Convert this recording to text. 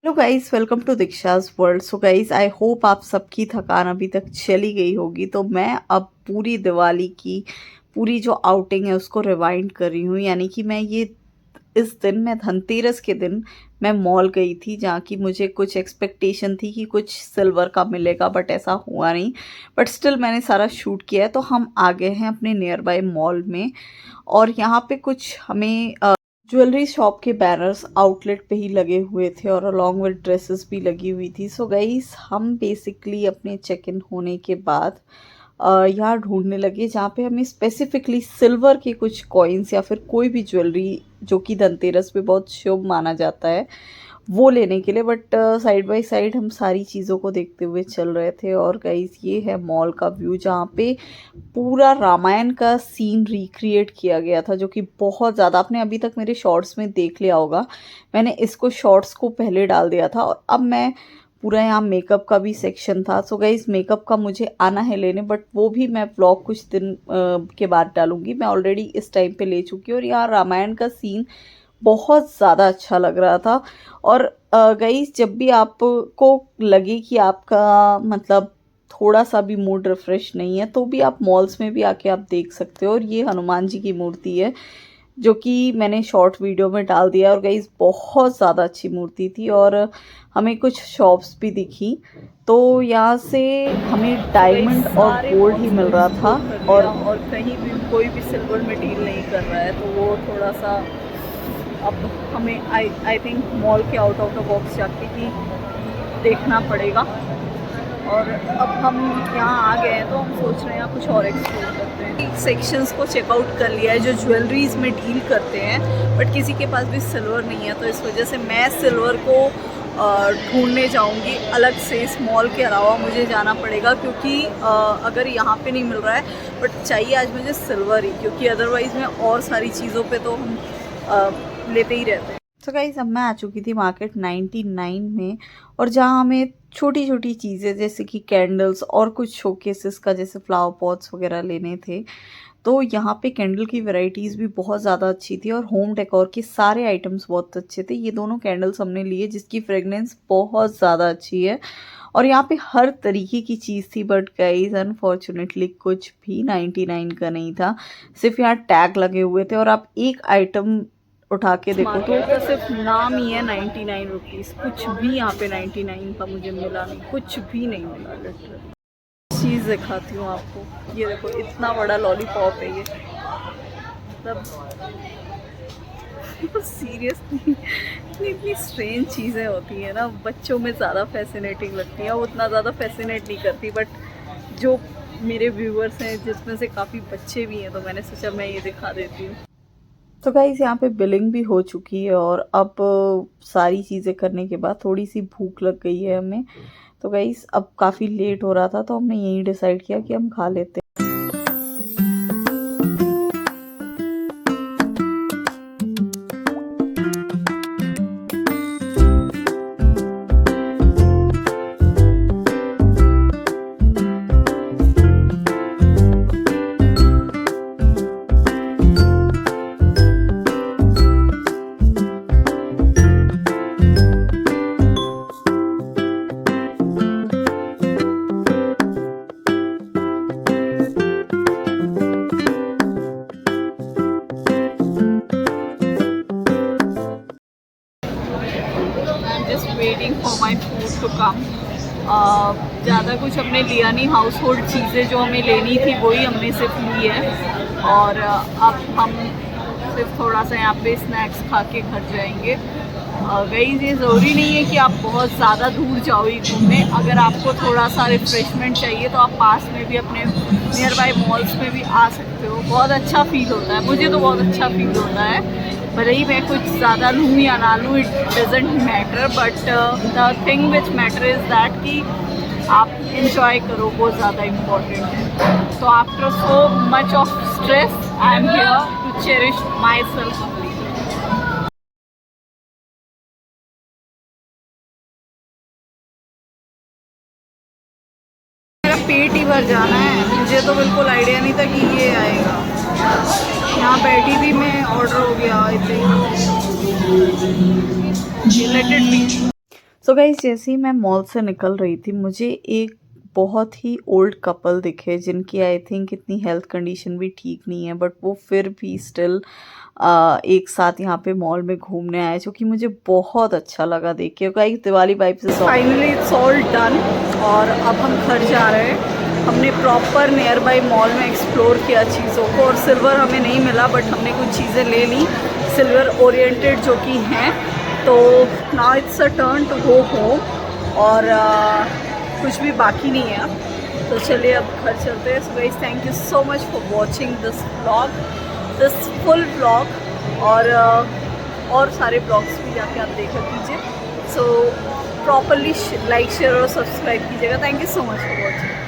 Hello guys, welcome to Diksha's world. So guys, I hope आप सबकी थकान अभी तक चली गई होगी। तो मैं अब पूरी दिवाली की पूरी जो आउटिंग है उसको रिवाइंड कर रही हूँ। यानी कि मैं धनतेरस के दिन मैं मॉल गई थी, जहाँ की मुझे कुछ एक्सपेक्टेशन थी कि कुछ सिल्वर का मिलेगा, बट ऐसा हुआ नहीं। बट स्टिल मैंने सारा शूट किया है। तो हम आ गए हैं अपने नियर बाय मॉल में, और यहाँ पे कुछ हमें ज्वेलरी शॉप के बैनर्स आउटलेट पे ही लगे हुए थे, और अलॉन्ग विद ड्रेसेस भी लगी हुई थी। सो गाइस, हम बेसिकली अपने चेक इन होने के बाद यहाँ ढूंढने लगे जहाँ पे हमें स्पेसिफिकली सिल्वर के कुछ कॉइन्स या फिर कोई भी ज्वेलरी जो कि धनतेरस पे बहुत शुभ माना जाता है, वो लेने के लिए। बट साइड बाय साइड हम सारी चीज़ों को देखते हुए चल रहे थे। और गाइस, ये है मॉल का व्यू, जहाँ पे पूरा रामायण का सीन रिक्रिएट किया गया था, जो कि बहुत ज़्यादा आपने अभी तक मेरे शॉर्ट्स में देख लिया होगा। मैंने इसको शॉर्ट्स को पहले डाल दिया था, और अब मैं पूरा यहाँ मेकअप का भी सेक्शन था। सो गाइस, मेकअप का मुझे आना है लेने, बट वो भी मैं व्लॉग कुछ दिन के बाद डालूंगी। मैं ऑलरेडी इस टाइम पे ले चुकी हूँ, और यहाँ रामायण का सीन बहुत ज़्यादा अच्छा लग रहा था। और गाइस, जब भी आपको लगे कि आपका मतलब थोड़ा सा भी मूड रिफ्रेश नहीं है, तो भी आप मॉल्स में भी आके आप देख सकते हो। और ये हनुमान जी की मूर्ति है, जो कि मैंने शॉर्ट वीडियो में डाल दिया। और गाइस, बहुत ज़्यादा अच्छी मूर्ति थी, और हमें कुछ शॉप्स भी दिखी। तो यहाँ से हमें डायमंड और गोल्ड ही मिल रहा था, और कहीं भी कोई भी सिल्वर में डील नहीं कर रहा है। तो वो थोड़ा सा अब हमें आई थिंक मॉल के आउट ऑफ द बॉक्स जाके ही देखना पड़ेगा। और अब हम यहाँ आ गए हैं, तो हम सोच रहे हैं कुछ और एक्सप्लोर करते हैं। सेक्शंस को चेकआउट कर लिया है जो ज्वेलरीज में डील करते हैं, बट किसी के पास भी सिल्वर नहीं है। तो इस वजह से मैं सिल्वर को ढूंढने जाऊंगी अलग से। इस मॉल के अलावा मुझे जाना पड़ेगा, क्योंकि अगर यहाँ पे नहीं मिल रहा है, बट चाहिए आज मुझे सिल्वर ही, क्योंकि अदरवाइज़ मैं और सारी चीज़ों पे तो हम लेते ही रहते हैं। तो गाइस, अब मैं आ चुकी थी मार्केट 99 में, और जहाँ हमें छोटी छोटी चीज़ें जैसे कि कैंडल्स और कुछ शोकेसेस का जैसे फ्लावर पॉट्स वगैरह लेने थे। तो यहाँ पे कैंडल की वैरायटीज़ भी बहुत ज़्यादा अच्छी थी, और होम डेकोर के सारे आइटम्स बहुत अच्छे थे। ये दोनों कैंडल्स हमने लिए, जिसकी फ्रेगनेंस बहुत ज़्यादा अच्छी है। और यहाँ पे हर तरीके की चीज़ थी, बट गाइस अनफॉर्चुनेटली कुछ भी 99 का नहीं था। सिर्फ यहाँ टैग लगे हुए थे, और आप एक आइटम उठा के देखो तो सिर्फ नाम ही है 99 रुपीज़। कुछ भी यहाँ पे 99 का मुझे मिला नहीं, कुछ भी नहीं मिला। लिटरली चीज़ दिखाती हूँ आपको, ये देखो इतना बड़ा लॉलीपॉप है ये, मतलब सीरियसली इतनी स्ट्रेंज चीज़ें होती हैं ना, बच्चों में ज़्यादा फैसिनेटिंग लगती हैं। वो उतना ज़्यादा फैसिनेट नहीं करती, बट जो मेरे व्यूअर्स हैं जिसमें से काफ़ी बच्चे भी हैं, तो मैंने सोचा मैं ये दिखा देती हूँ। तो गाइस, यहाँ पे बिलिंग भी हो चुकी है, और अब सारी चीज़ें करने के बाद थोड़ी सी भूख लग गई है हमें। तो गाइस, अब काफ़ी लेट हो रहा था, तो हमने यही डिसाइड किया कि हम खा लेते हैं। Waiting for my food to come. ज़्यादा कुछ हमने लिया नहीं, हाउस होल्ड चीज़ें जो हमें लेनी थी वही हमने सिर्फ ली है। और अब हम सिर्फ थोड़ा सा यहाँ पे स्नैक्स खा के घर जाएंगे। गाइस, ये ज़रूरी नहीं है कि आप बहुत ज़्यादा दूर जाओ ही घूमने। अगर आपको थोड़ा सा रिफ्रेशमेंट चाहिए तो आप पास में भी अपने नियर बाय मॉल्स में भी आ सकते हो। बहुत अच्छा फील होता है, मुझे तो बहुत अच्छा फील होता है। भले ही मैं कुछ ज़्यादा लूँ या ना लूँ, it doesn't matter, but the thing which matter is that कि आप इंजॉय करो, वो ज़्यादा इम्पोर्टेंट है। तो after so much of stress I am here to cherish myself. मेरा पेट ही भर जाना है, मुझे तो बिल्कुल आइडिया नहीं था कि ये आएगा। यहाँ बैठी भी मैं, ऑर्डर हो गया I think. Let it be. So guys जैसे ही मैं मॉल से निकल रही थी मुझे एक बहुत ही ओल्ड कपल दिखे जिनकी आई थिंक इतनी हेल्थ कंडीशन भी ठीक नहीं है बट वो फिर भी स्टिल एक साथ यहाँ पे मॉल में घूमने आए जो कि मुझे बहुत अच्छा लगा देख के। गाइस दिवाली वाइब से फाइनली इट्स ऑल डन और अब हम घर जा रहे हैं। हमने प्रॉपर नियर बाई मॉल में एक्सप्लोर किया चीज़ों को और सिल्वर हमें नहीं मिला बट हमने कुछ चीज़ें ले ली सिल्वर ओरिएंटेड जो कि हैं। तो now it's a turn to go home और कुछ भी बाकी नहीं है तो चलिए अब घर चलते हैं। So guys thank you so much for watching this vlog, this full vlog और सारे ब्लॉग्स भी जाके आप देखा कीजिए। सो प्रॉपरली लाइक शेयर और सब्सक्राइब कीजिएगा। Thank you so much for watching.